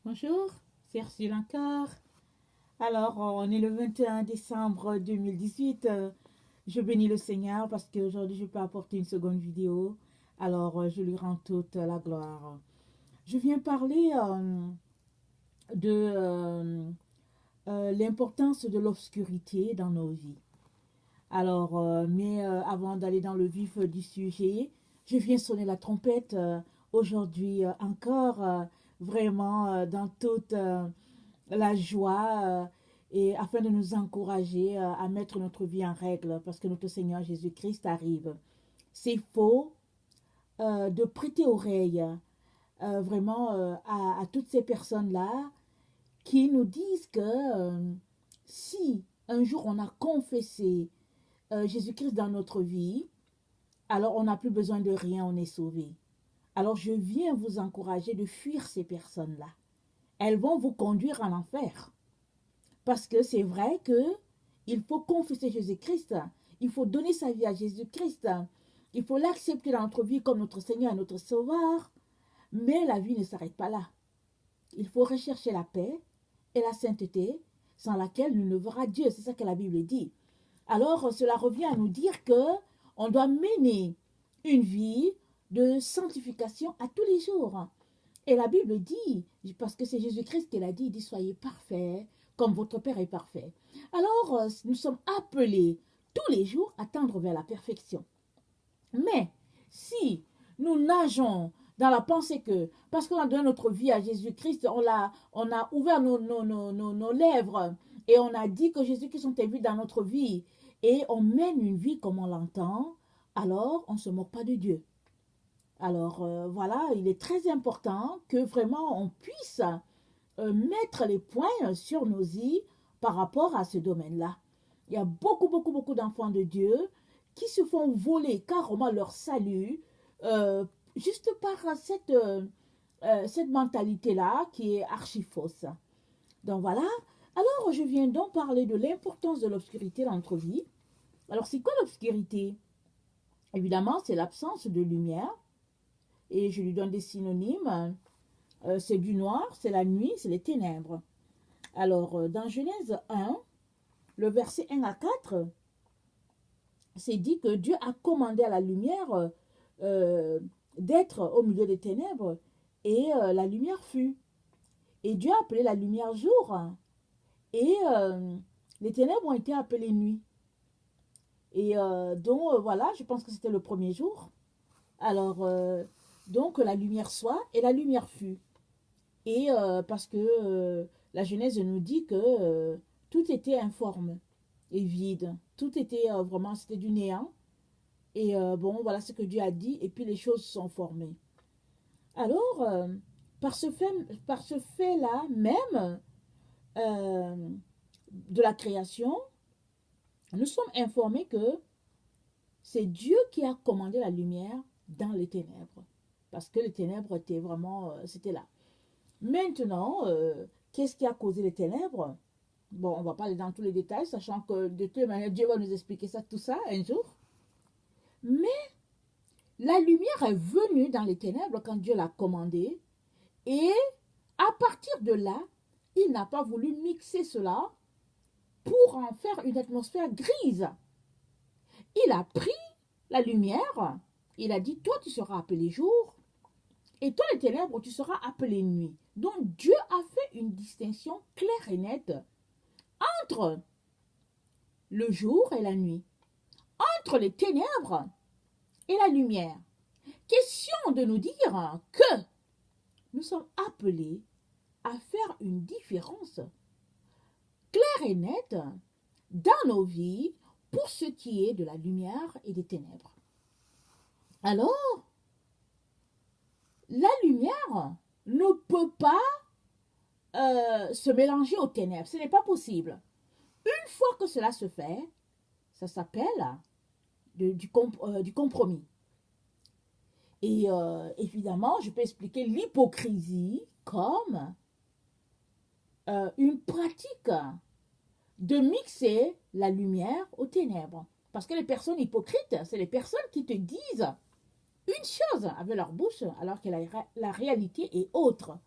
Bonjour, c'est Ursule encore. Alors, on est le 21 décembre 2018. Je bénis le Seigneur parce qu'aujourd'hui, je peux apporter une seconde vidéo. Alors, je lui rends toute la gloire. Je viens parler de l'importance de l'obscurité dans nos vies. Alors, avant d'aller dans le vif du sujet, je viens sonner la trompette aujourd'hui encore, vraiment dans toute la joie et afin de nous encourager à mettre notre vie en règle parce que notre Seigneur Jésus-Christ arrive. C'est faux de prêter oreille vraiment à toutes ces personnes-là qui nous disent que si un jour on a confessé Jésus-Christ dans notre vie, alors on n'a plus besoin de rien, on est sauvé. Alors je viens vous encourager de fuir ces personnes-là. Elles vont vous conduire en enfer. Parce que c'est vrai que il faut confesser Jésus-Christ, il faut donner sa vie à Jésus-Christ, il faut l'accepter dans notre vie comme notre Seigneur et notre Sauveur, mais la vie ne s'arrête pas là. Il faut rechercher la paix et la sainteté sans laquelle nous ne verra Dieu, c'est ça que la Bible dit. Alors cela revient à nous dire que on doit mener une vie de sanctification à tous les jours. Et la Bible dit, parce que c'est Jésus-Christ qui l'a dit, il dit soyez parfaits comme votre Père est parfait. Alors nous sommes appelés tous les jours à tendre vers la perfection. Mais si nous nageons dans la pensée que, parce qu'on a donné notre vie à Jésus-Christ, on a ouvert nos lèvres et on a dit que Jésus-Christ est vu dans notre vie et on mène une vie comme on l'entend, alors on ne se moque pas de Dieu. Alors voilà, il est très important que vraiment on puisse mettre les points sur nos i par rapport à ce domaine-là. Il y a beaucoup d'enfants de Dieu qui se font voler carrément leur salut juste par cette mentalité-là qui est archi fausse. Donc voilà. Alors je viens donc parler de l'importance de l'obscurité dans notre vie. Alors c'est quoi l'obscurité? Évidemment, c'est l'absence de lumière. Et je lui donne des synonymes. C'est du noir, c'est la nuit, c'est les ténèbres. Alors, dans Genèse 1, le verset 1 à 4, c'est dit que Dieu a commandé à la lumière d'être au milieu des ténèbres, et la lumière fut. Et Dieu a appelé la lumière jour, et les ténèbres ont été appelées nuit. Et donc, voilà, je pense que c'était le premier jour. Alors, donc, la lumière soit, et la lumière fut. Et parce que la Genèse nous dit que tout était informe et vide. Tout était vraiment, c'était du néant. Et bon, voilà ce que Dieu a dit. Et puis les choses sont formées. Alors, par ce fait-là même de la création, nous sommes informés que c'est Dieu qui a commandé la lumière dans les ténèbres. Parce que les ténèbres étaient vraiment, c'était là. Maintenant, qu'est-ce qui a causé les ténèbres? Bon, on ne va pas aller dans tous les détails, sachant que de toute manière, Dieu va nous expliquer ça, tout ça, un jour. Mais la lumière est venue dans les ténèbres quand Dieu l'a commandé. Et à partir de là, il n'a pas voulu mixer cela pour en faire une atmosphère grise. Il a pris la lumière, il a dit, toi tu seras appelé jour, et toi les ténèbres, tu seras appelé nuit. Donc Dieu a fait une distinction claire et nette entre le jour et la nuit, entre les ténèbres et la lumière. Question de nous dire que nous sommes appelés à faire une différence claire et nette dans nos vies pour ce qui est de la lumière et des ténèbres. Alors, la lumière ne peut pas se mélanger aux ténèbres. Ce n'est pas possible. Une fois que cela se fait, ça s'appelle du compromis. Et évidemment, je peux expliquer l'hypocrisie comme une pratique de mixer la lumière aux ténèbres. Parce que les personnes hypocrites, c'est les personnes qui te disent une chose avec leur bouche, alors que la réalité est autre.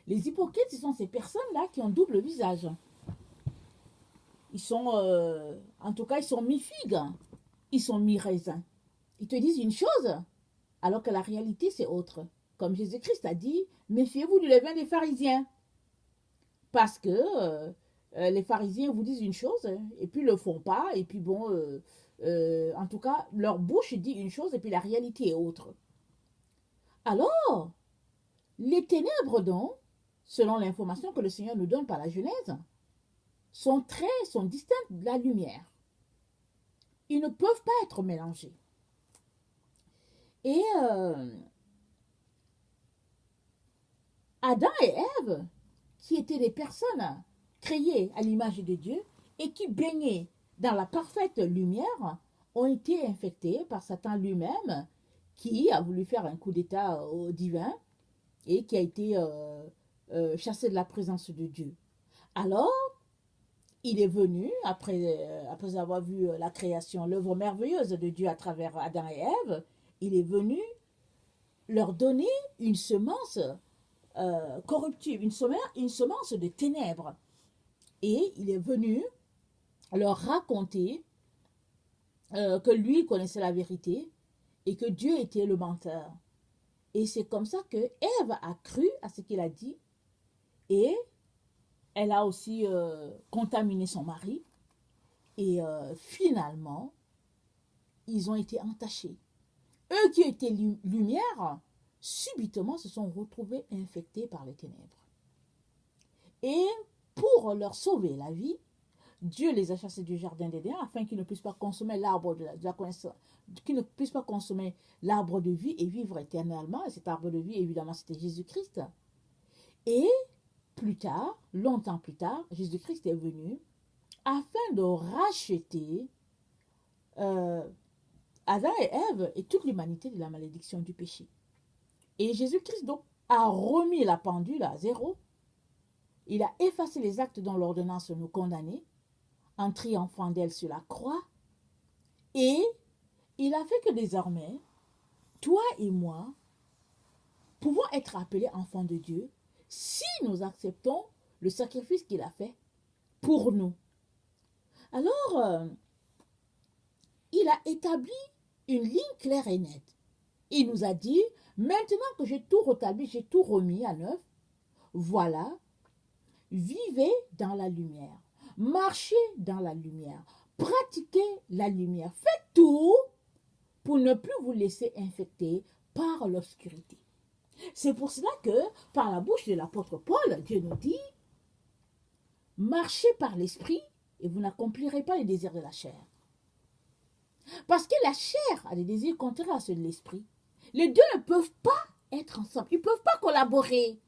Les hypocrites, ce sont ces personnes-là qui ont double visage. Ils sont, en tout cas, ils sont mi-figue, ils sont mi-raisin. Ils te disent une chose, alors que la réalité, c'est autre. Comme Jésus-Christ a dit, méfiez-vous du levain des pharisiens. Parce que les pharisiens vous disent une chose, et puis ne le font pas, et puis bon, en tout cas, leur bouche dit une chose, et puis la réalité est autre. Alors, les ténèbres, donc, selon l'information que le Seigneur nous donne par la Genèse, sont distincts de la lumière. Ils ne peuvent pas être mélangés. Et Adam et Ève, qui étaient des personnes créées à l'image de Dieu et qui baignaient dans la parfaite lumière, ont été infectés par Satan lui-même, qui a voulu faire un coup d'état au divin et qui a été chassé de la présence de Dieu. Alors, il est venu, après avoir vu la création, l'œuvre merveilleuse de Dieu à travers Adam et Ève, il est venu leur donner une semence corruptible, une semence de ténèbres. Et il est venu leur raconter que lui connaissait la vérité et que Dieu était le menteur. Et c'est comme ça que Ève a cru à ce qu'il a dit et elle a aussi contaminé son mari. Et finalement, ils ont été entachés. Eux qui étaient lumière, subitement se sont retrouvés infectés par les ténèbres. Et pour leur sauver la vie, Dieu les a chassés du jardin d'Éden afin qu'ils ne puissent pas consommer l'arbre de la connaissance, qu'ils ne puissent pas consommer l'arbre de vie et vivre éternellement. Et cet arbre de vie, évidemment, c'était Jésus-Christ. Et plus tard, longtemps plus tard, Jésus-Christ est venu afin de racheter Adam et Ève et toute l'humanité de la malédiction du péché. Et Jésus-Christ donc a remis la pendule à zéro. Il a effacé les actes dont l'ordonnance nous condamnait en triomphant d'elle sur la croix. Et il a fait que désormais, toi et moi, pouvons être appelés enfants de Dieu si nous acceptons le sacrifice qu'il a fait pour nous. Alors, il a établi une ligne claire et nette. Il nous a dit, maintenant que j'ai tout rétabli, j'ai tout remis à neuf, voilà, vivez dans la lumière, marchez dans la lumière, pratiquez la lumière, faites tout pour ne plus vous laisser infecter par l'obscurité. C'est pour cela que, par la bouche de l'apôtre Paul, Dieu nous dit, marchez par l'esprit et vous n'accomplirez pas les désirs de la chair. Parce que la chair a des désirs contraires à ceux de l'esprit. Les deux ne peuvent pas être ensemble. Ils ne peuvent pas collaborer.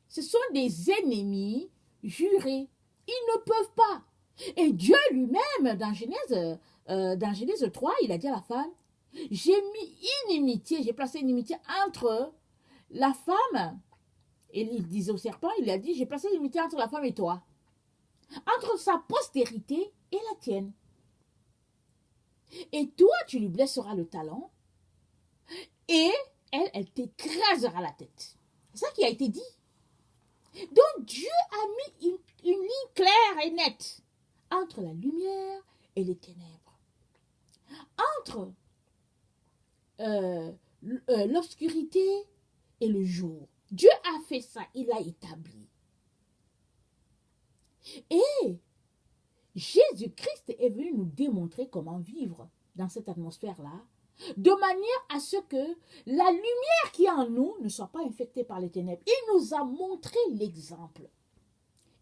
Ce sont des ennemis jurés. Ils ne peuvent pas. Et Dieu lui-même, dans Genèse 3, il a dit à la femme, j'ai mis inimitié, j'ai placé une inimitié entre la femme, et il disait au serpent, il a dit, j'ai placé une inimitié entre la femme et toi. Entre sa postérité et la tienne. Et toi, tu lui blesseras le talon, et elle t'écrasera la tête. C'est ça qui a été dit. Donc Dieu a mis une ligne claire et nette entre la lumière et les ténèbres. Entre l'obscurité et le jour. Dieu a fait ça, il l'a établi. Et Jésus-Christ est venu nous démontrer comment vivre dans cette atmosphère-là, de manière à ce que la lumière qui est en nous ne soit pas infectée par les ténèbres. Il nous a montré l'exemple.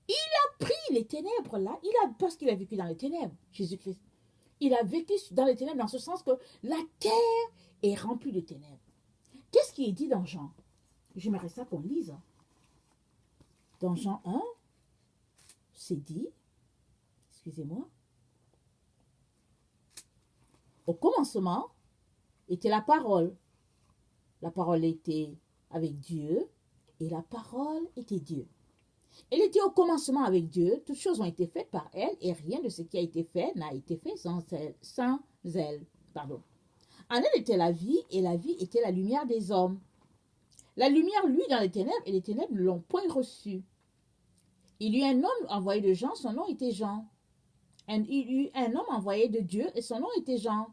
Il a pris les ténèbres là, parce qu'il a vécu dans les ténèbres, Jésus-Christ. Il a vécu dans les ténèbres dans ce sens que la terre est remplie de ténèbres. Qu'est-ce qui est dit dans Jean? J'aimerais ça qu'on lise. Dans Jean 1, c'est dit, excusez-moi, au commencement était la parole. La parole était avec Dieu et la parole était Dieu. Elle était au commencement avec Dieu, toutes choses ont été faites par elle et rien de ce qui a été fait n'a été fait sans elle. En elle était la vie et la vie était la lumière des hommes. La lumière, lui, dans les ténèbres, et les ténèbres ne l'ont point reçu. Il y eut un homme envoyé de Jean, son nom était Jean. Il y eut un homme envoyé de Dieu, et son nom était Jean.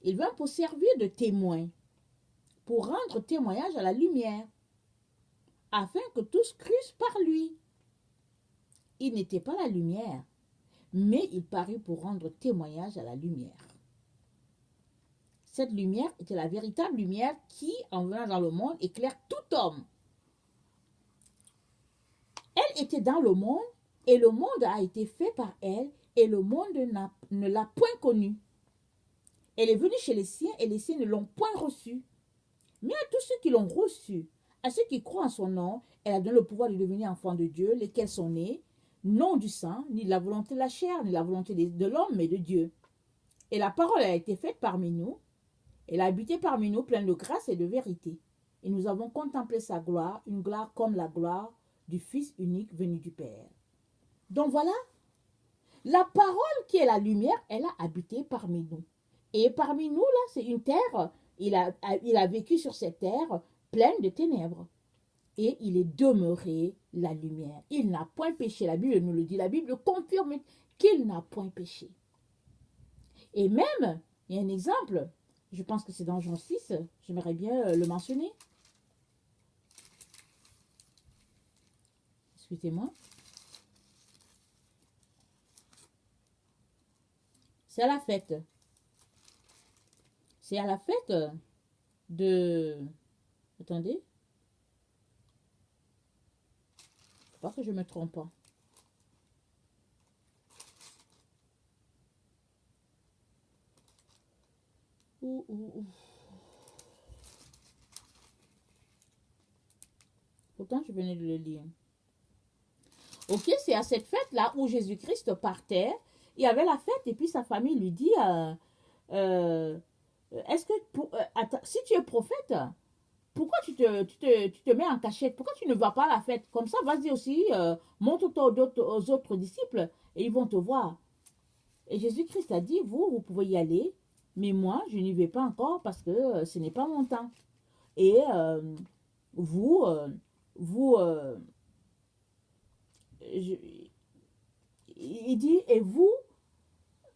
Il vint pour servir de témoin, pour rendre témoignage à la lumière, afin que tous crussent par lui. Il n'était pas la lumière, mais il parut pour rendre témoignage à la lumière. Cette lumière était la véritable lumière qui, en venant dans le monde, éclaire tout homme. Elle était dans le monde, et le monde a été fait par elle, et le monde ne l'a point connue. Elle est venue chez les siens, et les siens ne l'ont point reçue. Mais à tous ceux qui l'ont reçue, à ceux qui croient en son nom, elle a donné le pouvoir de devenir enfants de Dieu, lesquels sont nés, non du sang, ni de la volonté de la chair, ni de la volonté de l'homme, mais de Dieu. Et la parole a été faite parmi nous, elle a habité parmi nous, pleine de grâce et de vérité. Et nous avons contemplé sa gloire, une gloire comme la gloire du Fils unique venu du Père. Donc voilà, la parole qui est la lumière, elle a habité parmi nous. Et parmi nous, là, c'est une terre, il a vécu sur cette terre pleine de ténèbres. Et il est demeuré la lumière. Il n'a point péché. La Bible nous le dit. La Bible confirme qu'il n'a point péché. Et même, il y a un exemple, je pense que c'est dans Jean 6, j'aimerais bien le mentionner. Excusez-moi. C'est à la fête. C'est à la fête de... Attendez. Faut pas que je me trompe pas. Pourtant, je venais de le lire. Ok, c'est à cette fête-là où Jésus-Christ partait. Il y avait la fête et puis sa famille lui dit est-ce que si tu es prophète, pourquoi tu te mets en cachette? Pourquoi tu ne vas pas à la fête? Comme ça, vas-y aussi, montre-toi aux autres disciples et ils vont te voir. Et Jésus-Christ a dit, vous pouvez y aller, mais moi, je n'y vais pas encore parce que ce n'est pas mon temps. Et il dit, et vous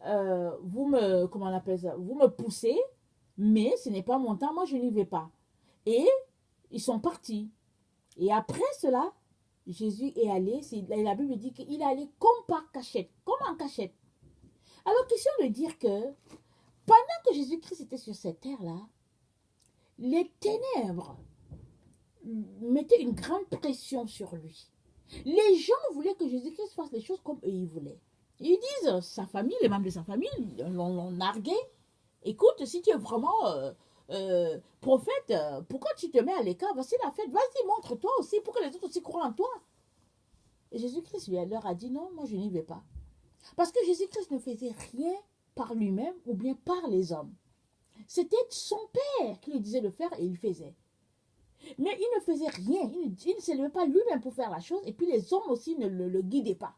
me, comment on appelle ça, vous me poussez, mais ce n'est pas mon temps, moi je n'y vais pas. Et ils sont partis. Et après cela, Jésus est allé, la Bible dit qu'il est allé comme par cachette, comme en cachette. Alors, question de dire que pendant que Jésus-Christ était sur cette terre-là, les ténèbres mettaient une grande pression sur lui. Les gens voulaient que Jésus-Christ fasse les choses comme eux ils voulaient. Ils disent, sa famille, les membres de sa famille l'ont nargué. Écoute, si tu es vraiment prophète, pourquoi tu te mets à l'écart? Voici la fête, vas-y, montre-toi aussi pour que les autres aussi croient en toi. Et Jésus-Christ leur a dit, non, moi je n'y vais pas. Parce que Jésus-Christ ne faisait rien par lui-même ou bien par les hommes. C'était son Père qui lui disait de faire et il faisait. Mais il ne faisait rien, il ne se levait pas lui-même pour faire la chose et puis les hommes aussi ne le guidaient pas.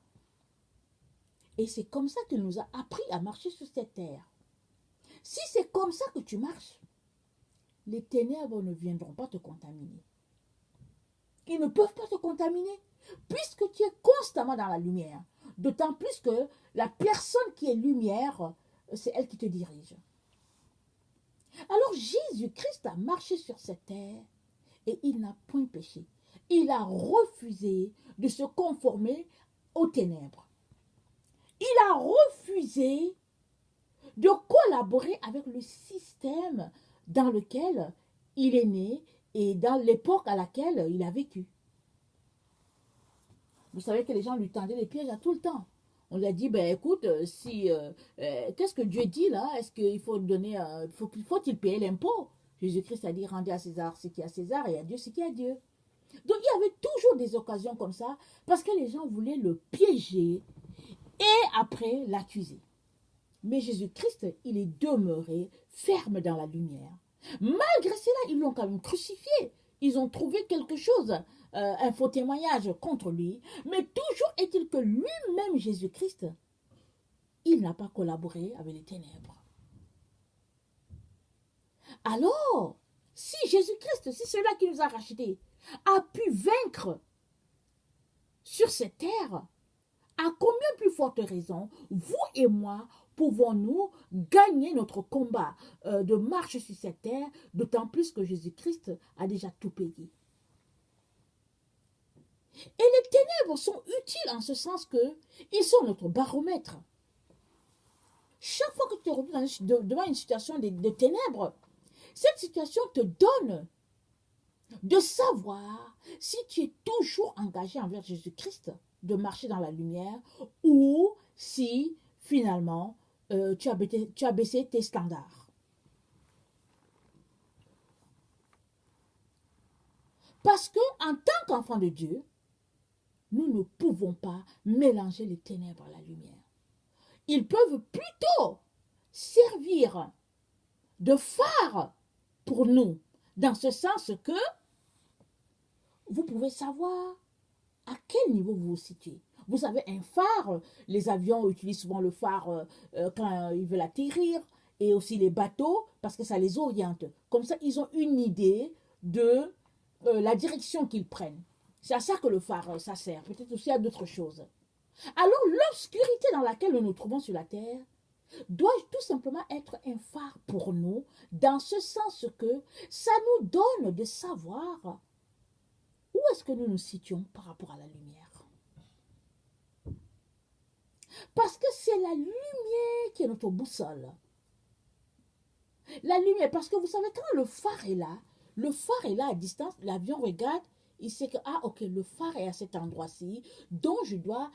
Et c'est comme ça qu'il nous a appris à marcher sur cette terre. Si c'est comme ça que tu marches, les ténèbres ne viendront pas te contaminer. Ils ne peuvent pas te contaminer puisque tu es constamment dans la lumière. D'autant plus que la personne qui est lumière, c'est elle qui te dirige. Alors Jésus-Christ a marché sur cette terre et il n'a point péché. Il a refusé de se conformer aux ténèbres. Il a refusé de collaborer avec le système dans lequel il est né et dans l'époque à laquelle il a vécu. Vous savez que les gens lui tendaient les pièges à tout le temps. On lui a dit, ben écoute, qu'est-ce que Dieu dit là? Est-ce qu'il faut donner, faut-il payer l'impôt? Jésus-Christ a dit, rendez à César ce qui est à César et à Dieu ce qui est à Dieu. Donc il y avait toujours des occasions comme ça parce que les gens voulaient le piéger et après l'accuser. Mais Jésus-Christ, il est demeuré ferme dans la lumière. Malgré cela, ils l'ont quand même crucifié. Ils ont trouvé quelque chose, un faux témoignage contre lui. Mais toujours est-il que lui-même, Jésus-Christ, il n'a pas collaboré avec les ténèbres. Alors, Si Jésus-Christ, si celui-là qui nous a rachetés, a pu vaincre sur cette terre, à combien plus forte raison, vous et moi, pouvons-nous gagner notre combat de marche sur cette terre, d'autant plus que Jésus-Christ a déjà tout payé. Et les ténèbres sont utiles en ce sens que ils sont notre baromètre. Chaque fois que tu te retrouves devant une situation de ténèbres, cette situation te donne de savoir si tu es toujours engagé envers Jésus-Christ, de marcher dans la lumière, ou si finalement tu as baissé tes standards. Parce que en tant qu'enfant de Dieu, nous ne pouvons pas mélanger les ténèbres à la lumière. Ils peuvent plutôt servir de phare pour nous, dans ce sens que vous pouvez savoir à quel niveau vous vous situez. Vous savez, un phare, les avions utilisent souvent le phare quand ils veulent atterrir, et aussi les bateaux, parce que ça les oriente. Comme ça, ils ont une idée de la direction qu'ils prennent. C'est à ça que le phare, ça sert. Peut-être aussi à d'autres choses. Alors, l'obscurité dans laquelle nous nous trouvons sur la terre doit tout simplement être un phare pour nous, dans ce sens que ça nous donne de savoir où est-ce que nous nous situons par rapport à la lumière. Parce que c'est la lumière qui est notre boussole. La lumière, parce que vous savez, quand le phare est là à distance, l'avion regarde, il sait que, ah ok, le phare est à cet endroit-ci, donc je dois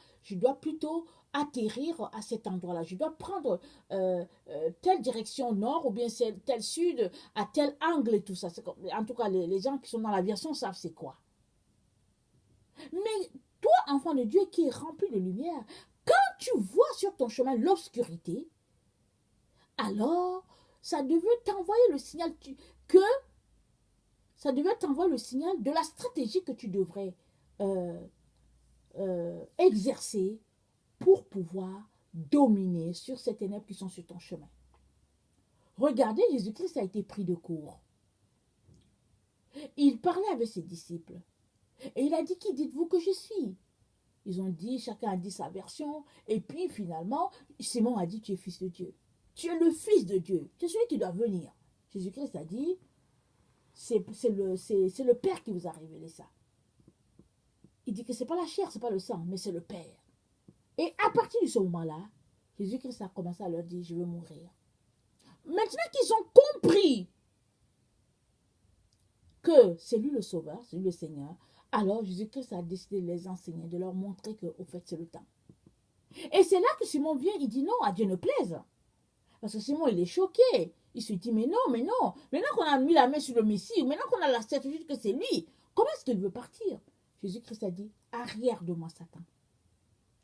plutôt atterrir à cet endroit-là. Je dois prendre telle direction nord ou bien tel sud, à tel angle et tout ça. En tout cas, les gens qui sont dans l'aviation savent c'est quoi. Mais toi, enfant de Dieu qui est rempli de lumière, quand tu vois sur ton chemin l'obscurité, alors ça devait t'envoyer le signal de la stratégie que tu devrais exercer pour pouvoir dominer sur ces ténèbres qui sont sur ton chemin. Regardez, Jésus-Christ a été pris de court. Il parlait avec ses disciples. Et il a dit, qui dites-vous que je suis? Ils ont dit, chacun a dit sa version. Et puis finalement, Simon a dit, tu es fils de Dieu. Tu es le fils de Dieu. Tu es celui qui doit venir. Jésus-Christ a dit, c'est le Père qui vous a révélé ça. Il dit que ce n'est pas la chair, ce n'est pas le sang, mais c'est le Père. Et à partir de ce moment-là, Jésus-Christ a commencé à leur dire, je veux mourir. Maintenant qu'ils ont compris que c'est lui le Sauveur, c'est lui le Seigneur, alors Jésus-Christ a décidé de les enseigner, de leur montrer qu'au fait c'est le temps. Et c'est là que Simon vient, il dit non, à Dieu ne plaise. Parce que Simon, il est choqué. Il se dit, mais non. Maintenant qu'on a mis la main sur le Messie, maintenant qu'on a la certitude que c'est lui, comment est-ce qu'il veut partir? Jésus-Christ a dit, arrière de moi, Satan.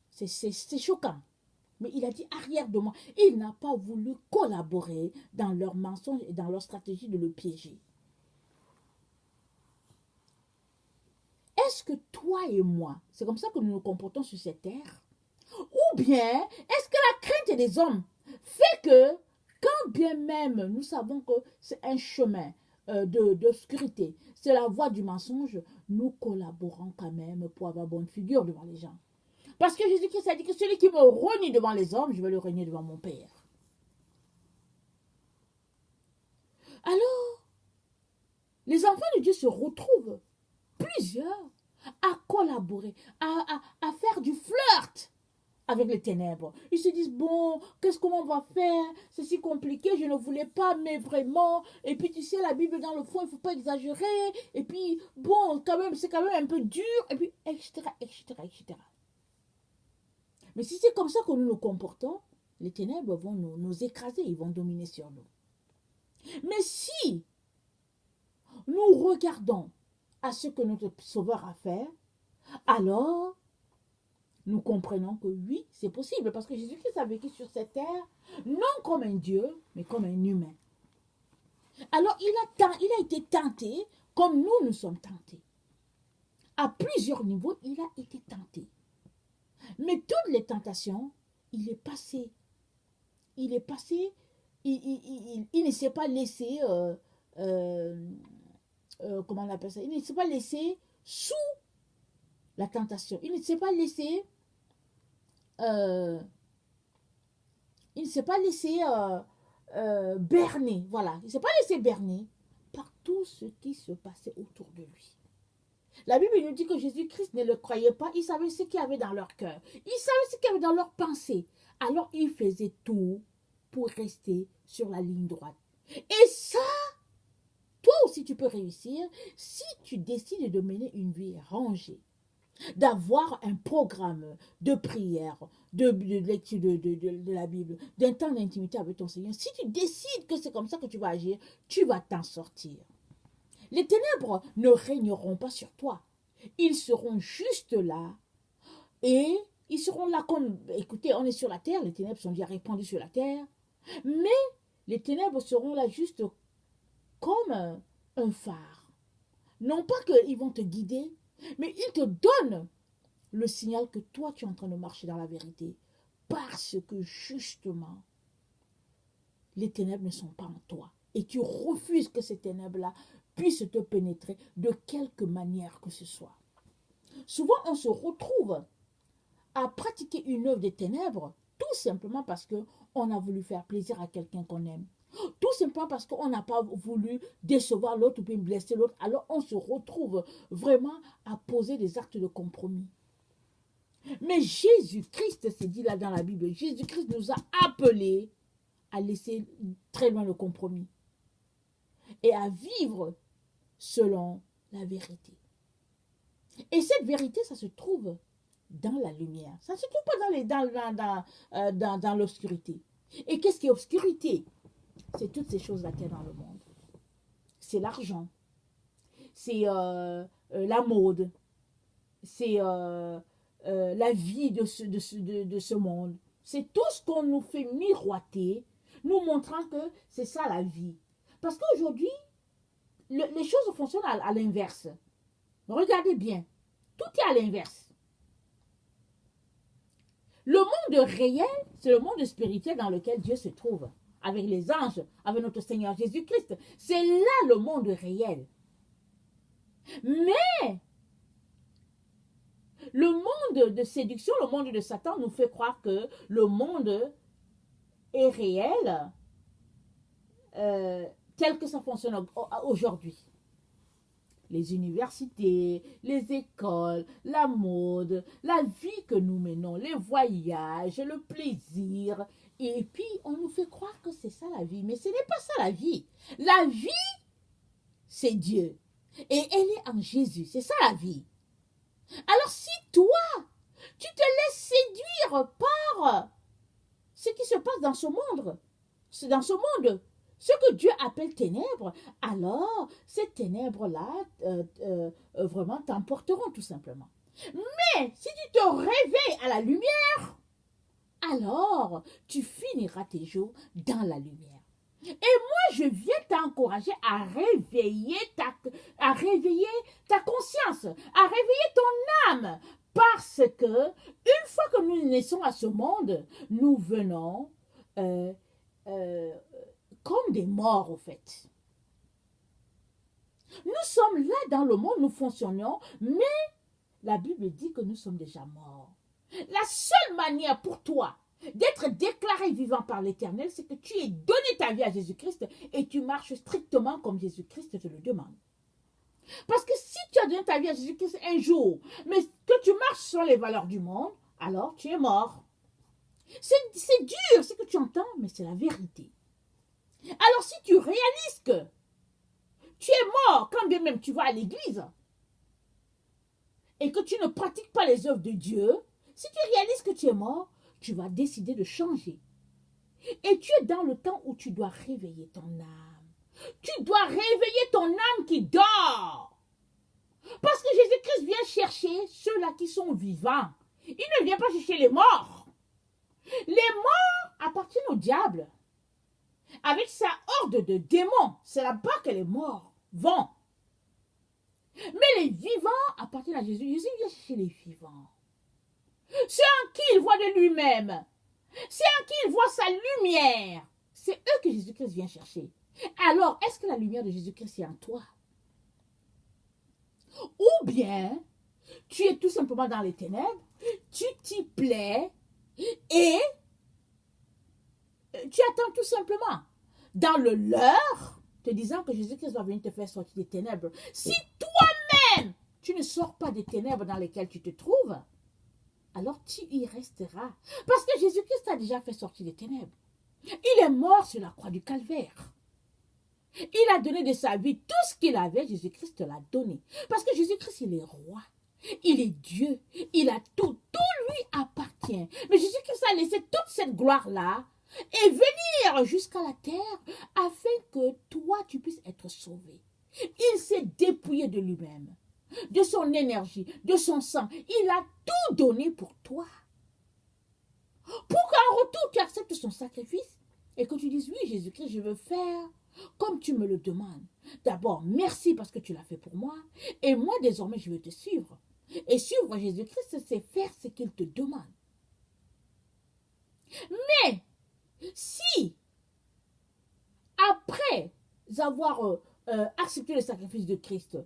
C'est choquant. Mais il a dit, arrière de moi. Il n'a pas voulu collaborer dans leur mensonge et dans leur stratégie de le piéger. Est-ce que toi et moi, c'est comme ça que nous nous comportons sur cette terre? Ou bien, est-ce que la crainte des hommes fait que, quand bien même nous savons que c'est un chemin d'obscurité, c'est la voie du mensonge, nous collaborons quand même pour avoir bonne figure devant les gens. Parce que Jésus-Christ a dit que celui qui me renie devant les hommes, je vais le renier devant mon Père. Alors, les enfants de Dieu se retrouvent, plusieurs, à collaborer, à faire du flirt avec les ténèbres. Ils se disent, bon, comment on va faire? C'est si compliqué, je ne voulais pas, mais vraiment. Et puis, tu sais, la Bible, dans le fond, il ne faut pas exagérer. Et puis, bon, quand même, c'est quand même un peu dur. Et puis, etc. Mais si c'est comme ça que nous nous comportons, les ténèbres vont nous écraser, ils vont dominer sur nous. Mais si nous regardons à ce que notre Sauveur a fait, alors nous comprenons que oui, c'est possible, parce que Jésus-Christ a vécu sur cette terre, non comme un Dieu, mais comme un humain. Alors, il a été tenté comme nous sommes tentés. À plusieurs niveaux, il a été tenté. Mais toutes les tentations, il est passé. Il ne s'est pas laissé comment on appelle ça, il ne s'est pas laissé sous la tentation. Il ne s'est pas laissé, il ne s'est pas laissé berner, voilà. Il ne s'est pas laissé berner par tout ce qui se passait autour de lui. La Bible nous dit que Jésus-Christ ne le croyait pas. Il savait ce qu'il y avait dans leur cœur. Il savait ce qu'il y avait dans leur pensée. Alors, il faisait tout pour rester sur la ligne droite. Et ça, toi aussi, tu peux réussir si tu décides de mener une vie rangée, d'avoir un programme de prière, de lecture de la Bible, d'un temps d'intimité avec ton Seigneur. Si tu décides que c'est comme ça que tu vas agir, tu vas t'en sortir. Les ténèbres ne régneront pas sur toi. Ils seront juste là et ils seront là comme, écoutez, on est sur la terre, les ténèbres sont déjà répandues sur la terre, mais les ténèbres seront là juste comme un phare. Non pas qu'ils vont te guider, mais ils te donnent le signal que toi, tu es en train de marcher dans la vérité. Parce que justement, les ténèbres ne sont pas en toi. Et tu refuses que ces ténèbres-là puissent te pénétrer de quelque manière que ce soit. Souvent, on se retrouve à pratiquer une œuvre des ténèbres tout simplement parce qu'on a voulu faire plaisir à quelqu'un qu'on aime. Tout simplement parce qu'on n'a pas voulu décevoir l'autre ou bien blesser l'autre. Alors, on se retrouve vraiment à poser des actes de compromis. Mais Jésus-Christ, c'est dit là dans la Bible, Jésus-Christ nous a appelés à laisser très loin le compromis et à vivre selon la vérité. Et cette vérité, ça se trouve dans la lumière. Ça ne se trouve pas dans l'obscurité. Et qu'est-ce qui est obscurité? C'est toutes ces choses-là qu'il y a dans le monde. C'est l'argent. C'est la mode. C'est la vie de ce monde. C'est tout ce qu'on nous fait miroiter, nous montrant que c'est ça la vie. Parce qu'aujourd'hui, les choses fonctionnent à l'inverse. Regardez bien, tout est à l'inverse. Le monde réel, c'est le monde spirituel dans lequel Dieu se trouve, avec les anges, avec notre Seigneur Jésus-Christ. C'est là le monde réel. Mais le monde de séduction, le monde de Satan nous fait croire que le monde est réel tel que ça fonctionne aujourd'hui. Les universités, les écoles, la mode, la vie que nous menons, les voyages, le plaisir. Et puis, on nous fait croire que c'est ça la vie. Mais ce n'est pas ça la vie. La vie, c'est Dieu. Et elle est en Jésus. C'est ça la vie. Alors, si toi, tu te laisses séduire par ce qui se passe dans ce monde, ce que Dieu appelle ténèbres, alors ces ténèbres-là vraiment t'emporteront tout simplement. Mais si tu te réveilles à la lumière, alors tu finiras tes jours dans la lumière. Et moi, je viens t'encourager à réveiller ta conscience, à réveiller ton âme. Parce que une fois que nous naissons à ce monde, nous venons comme des morts, au fait. Nous sommes là dans le monde, nous fonctionnons, mais la Bible dit que nous sommes déjà morts. La seule manière pour toi d'être déclaré vivant par l'Éternel, c'est que tu aies donné ta vie à Jésus-Christ et tu marches strictement comme Jésus-Christ te le demande. Parce que si tu as donné ta vie à Jésus-Christ un jour, mais que tu marches sur les valeurs du monde, alors tu es mort. C'est dur ce que tu entends, mais c'est la vérité. Alors si tu réalises que tu es mort quand bien même tu vas à l'église et que tu ne pratiques pas les œuvres de Dieu, si tu réalises que tu es mort, tu vas décider de changer. Et tu es dans le temps où tu dois réveiller ton âme. Tu dois réveiller ton âme qui dort. Parce que Jésus-Christ vient chercher ceux-là qui sont vivants. Il ne vient pas chercher les morts. Les morts appartiennent au diable. Avec sa horde de démons, c'est là-bas que les morts vont. Mais les vivants appartiennent à Jésus. Jésus vient chercher les vivants. Ceux en qui il voit de lui-même. Ceux en qui il voit sa lumière. C'est eux que Jésus-Christ vient chercher. Alors, est-ce que la lumière de Jésus-Christ est en toi? Ou bien, tu es tout simplement dans les ténèbres, tu t'y plais et tu attends tout simplement dans le leurre, te disant que Jésus-Christ va venir te faire sortir des ténèbres. Si toi-même, tu ne sors pas des ténèbres dans lesquelles tu te trouves, alors tu y resteras. Parce que Jésus-Christ t'a déjà fait sortir des ténèbres. Il est mort sur la croix du calvaire. Il a donné de sa vie tout ce qu'il avait, Jésus-Christ te l'a donné. Parce que Jésus-Christ, il est roi. Il est Dieu. Il a tout. Tout lui appartient. Mais Jésus-Christ a laissé toute cette gloire-là et venir jusqu'à la terre afin que toi, tu puisses être sauvé. Il s'est dépouillé de lui-même, de son énergie, de son sang. Il a tout donné pour toi. Pour qu'en retour, tu acceptes son sacrifice et que tu dises, oui, Jésus-Christ, je veux faire comme tu me le demandes. D'abord, merci parce que tu l'as fait pour moi. Et moi, désormais, je veux te suivre. Et suivre Jésus-Christ, c'est faire ce qu'il te demande. Mais, si, après avoir accepté le sacrifice de Christ,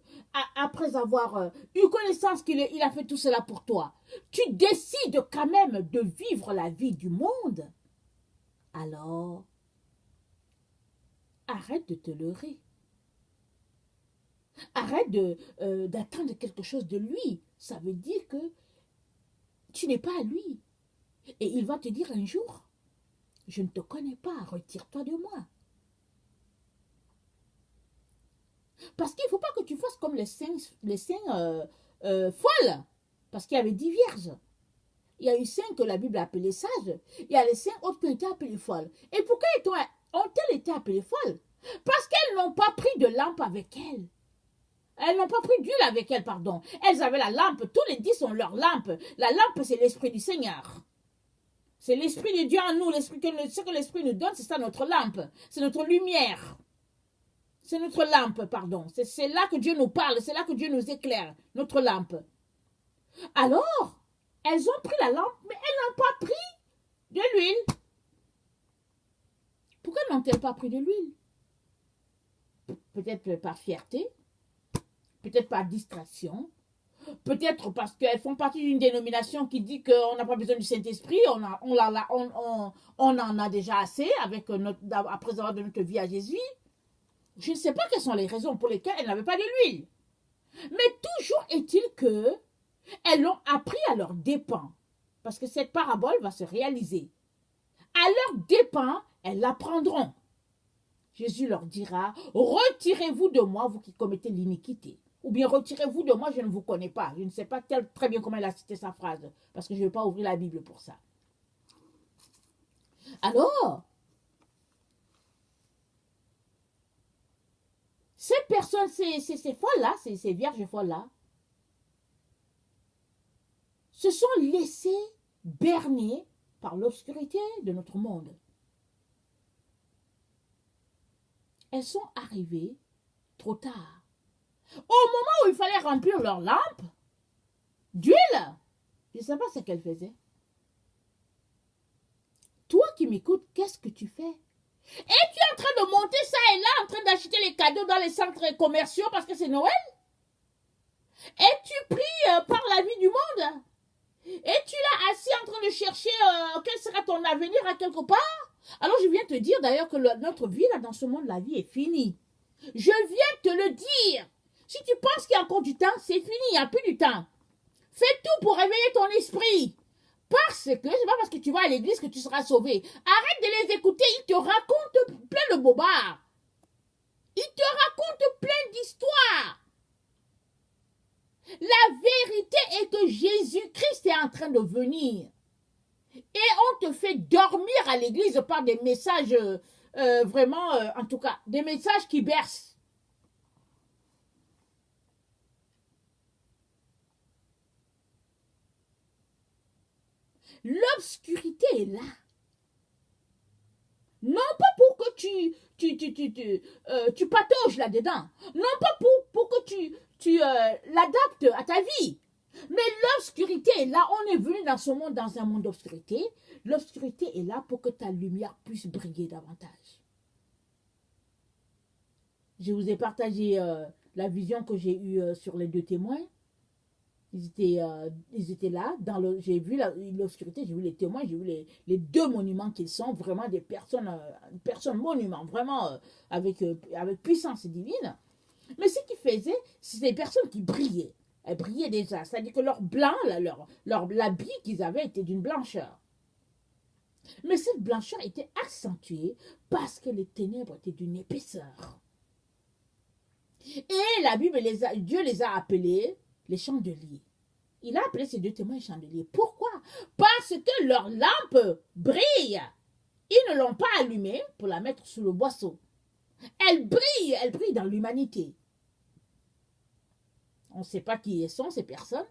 après avoir eu connaissance qu'il a fait tout cela pour toi, tu décides quand même de vivre la vie du monde, alors arrête de te leurrer. Arrête d'attendre quelque chose de lui. Ça veut dire que tu n'es pas à lui. Et il va te dire un jour, je ne te connais pas, retire-toi de moi. Parce qu'il ne faut pas que tu fasses comme les saints folles. Parce qu'il y avait 10 vierges. Il y a eu 5 que la Bible a appelées sages. Il y a les 5 autres qui ont été appelées folles. Et pourquoi ont-elles été appelées folles? Parce qu'elles n'ont pas pris de lampe avec elles. Elles n'ont pas pris d'huile avec elles, pardon. Elles avaient la lampe. Tous les 10 ont leur lampe. La lampe, c'est l'Esprit du Seigneur. C'est l'Esprit de Dieu en nous. Ce que l'Esprit nous donne, c'est ça notre lampe. C'est notre lumière. C'est notre lampe, pardon. C'est là que Dieu nous parle. C'est là que Dieu nous éclaire. Notre lampe. Alors, elles ont pris la lampe, mais elles n'ont pas pris de l'huile. Pourquoi n'ont-elles pas pris de l'huile? Peut-être par fierté. Peut-être par distraction, peut-être parce qu'elles font partie d'une dénomination qui dit qu'on n'a pas besoin du Saint-Esprit, on en a déjà assez après avoir donné notre vie à Jésus. Je ne sais pas quelles sont les raisons pour lesquelles elles n'avaient pas de l'huile. Mais toujours est-il qu'elles l'ont appris à leurs dépens, parce que cette parabole va se réaliser. À leurs dépens, elles l'apprendront. Jésus leur dira, retirez-vous de moi, vous qui commettez l'iniquité. Ou bien retirez-vous de moi, je ne vous connais pas. Je ne sais pas très bien comment il a cité sa phrase, parce que je ne vais pas ouvrir la Bible pour ça. Alors, ces personnes, ces folles-là, ces vierges folles-là, se sont laissées berner par l'obscurité de notre monde. Elles sont arrivées trop tard. Au moment où il fallait remplir leur lampe d'huile, je ne sais pas ce qu'elle faisait. Toi qui m'écoutes, qu'est-ce que tu fais? Et tu es en train de monter ça et là, en train d'acheter les cadeaux dans les centres commerciaux parce que c'est Noël? Et tu pries par la vie du monde? Et tu l'as assis en train de chercher quel sera ton avenir à quelque part? Alors je viens te dire d'ailleurs que notre vie là dans ce monde, la vie est finie. Je viens te le dire. Si tu penses qu'il y a encore du temps, c'est fini, il n'y a plus du temps. Fais tout pour réveiller ton esprit. Parce que, c'est pas parce que tu vas à l'église que tu seras sauvé. Arrête de les écouter, ils te racontent plein de bobards. Ils te racontent plein d'histoires. La vérité est que Jésus-Christ est en train de venir. Et on te fait dormir à l'église par des messages, vraiment, en tout cas, des messages qui bercent. L'obscurité est là. Non pas pour que tu patauges là-dedans. Non pas pour que tu l'adaptes à ta vie. Mais l'obscurité est là. On est venu dans ce monde, dans un monde d'obscurité. L'obscurité est là pour que ta lumière puisse briller davantage. Je vous ai partagé la vision que j'ai eue sur les deux témoins. Ils étaient là, j'ai vu l'obscurité, j'ai vu les témoins, j'ai vu les deux monuments qu'ils sont, vraiment des personnes monuments, vraiment avec puissance divine. Mais ce qu'ils faisaient, c'était des personnes qui brillaient. Elles brillaient déjà, c'est-à-dire que leur blanc, l'habit qu'ils avaient était d'une blancheur. Mais cette blancheur était accentuée parce que les ténèbres étaient d'une épaisseur. Et la Bible, Dieu les a appelés les chandeliers. Il a appelé ces deux témoins chandeliers. Pourquoi? Parce que leur lampe brille. Ils ne l'ont pas allumée pour la mettre sous le boisseau. Elle brille dans l'humanité. On ne sait pas qui sont ces personnes.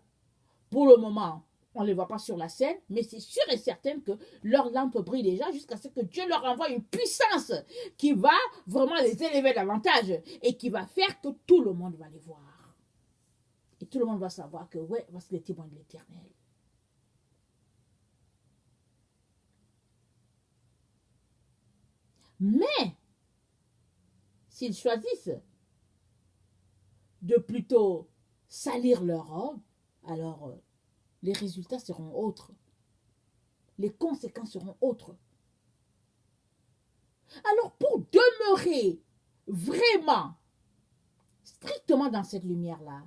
Pour le moment, on ne les voit pas sur la scène, mais c'est sûr et certain que leur lampe brille déjà jusqu'à ce que Dieu leur envoie une puissance qui va vraiment les élever davantage et qui va faire que tout le monde va les voir. Et tout le monde va savoir que, ouais, voici les témoins de l'Éternel. Mais, s'ils choisissent de plutôt salir leur robe, alors les résultats seront autres. Les conséquences seront autres. Alors, pour demeurer vraiment, strictement dans cette lumière-là,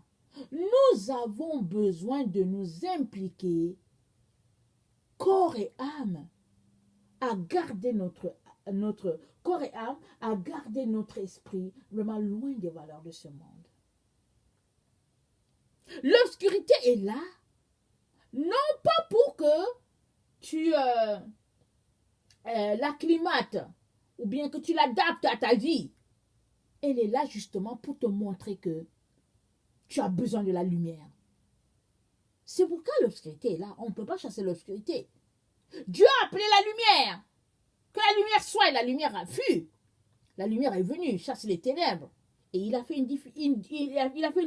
nous avons besoin de nous impliquer, corps et âme, à garder notre corps et âme, à garder notre esprit vraiment loin des valeurs de ce monde. L'obscurité est là, non pas pour que tu l'acclimates ou bien que tu l'adaptes à ta vie. Elle est là justement pour te montrer que tu as besoin de la lumière. C'est pourquoi l'obscurité est là. On ne peut pas chasser l'obscurité. Dieu a appelé la lumière. Que la lumière soit et la lumière a fut. La lumière est venue chasser les ténèbres. Et il a fait une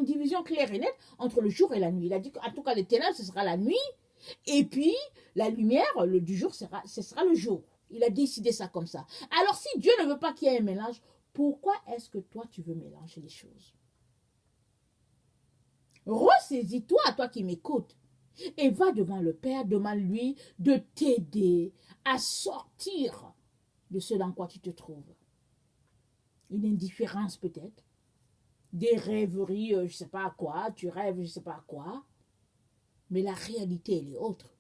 division claire et nette entre le jour et la nuit. Il a dit qu'en tout cas les ténèbres, ce sera la nuit. Et puis la lumière du jour, ce sera le jour. Il a décidé ça comme ça. Alors si Dieu ne veut pas qu'il y ait un mélange, pourquoi est-ce que toi tu veux mélanger les choses? Ressaisis-toi, toi qui m'écoutes, et va devant le Père, demande-lui de t'aider à sortir de ce dans quoi tu te trouves. Une indifférence peut-être, des rêveries, je ne sais pas à quoi, tu rêves, je ne sais pas à quoi, mais la réalité, elle est autre.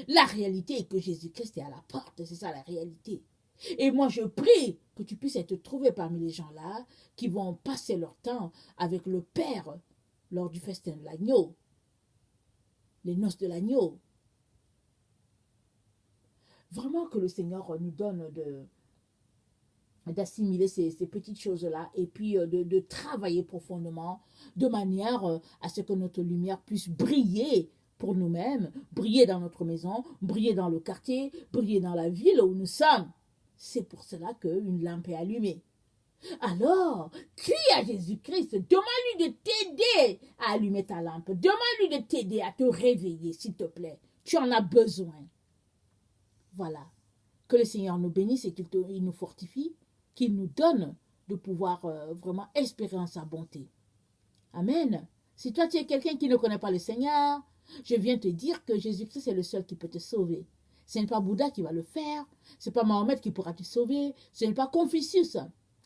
La réalité est que Jésus-Christ est à la porte, c'est ça la réalité. Et moi, je prie que tu puisses être trouvé parmi les gens-là qui vont passer leur temps avec le Père lors du festin de l'agneau, les noces de l'agneau. Vraiment que le Seigneur nous donne d'assimiler ces petites choses-là et puis de travailler profondément de manière à ce que notre lumière puisse briller pour nous-mêmes, briller dans notre maison, briller dans le quartier, briller dans la ville où nous sommes. C'est pour cela qu'une lampe est allumée. Alors, crie à Jésus-Christ, demande-lui de t'aider à allumer ta lampe, demande-lui de t'aider à te réveiller, s'il te plaît. Tu en as besoin. Voilà. Que le Seigneur nous bénisse et qu'il nous fortifie, qu'il nous donne de pouvoir vraiment espérer en sa bonté. Amen. Si toi tu es quelqu'un qui ne connaît pas le Seigneur, je viens te dire que Jésus-Christ est le seul qui peut te sauver. Ce n'est pas Bouddha qui va le faire, ce n'est pas Mahomet qui pourra te sauver, ce n'est pas Confucius,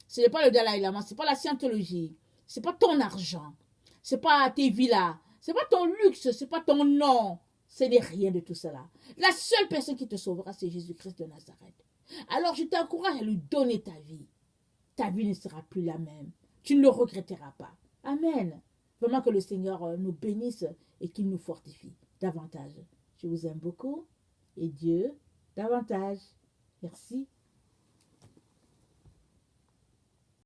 ce n'est pas le Dalai Lama, ce n'est pas la scientologie, ce n'est pas ton argent, ce n'est pas tes villas, ce n'est pas ton luxe, ce n'est pas ton nom, ce n'est rien de tout cela. La seule personne qui te sauvera, c'est Jésus-Christ de Nazareth. Alors je t'encourage à lui donner ta vie. Ta vie ne sera plus la même. Tu ne le regretteras pas. Amen. Vraiment que le Seigneur nous bénisse et qu'il nous fortifie davantage. Je vous aime beaucoup et Dieu davantage. Merci.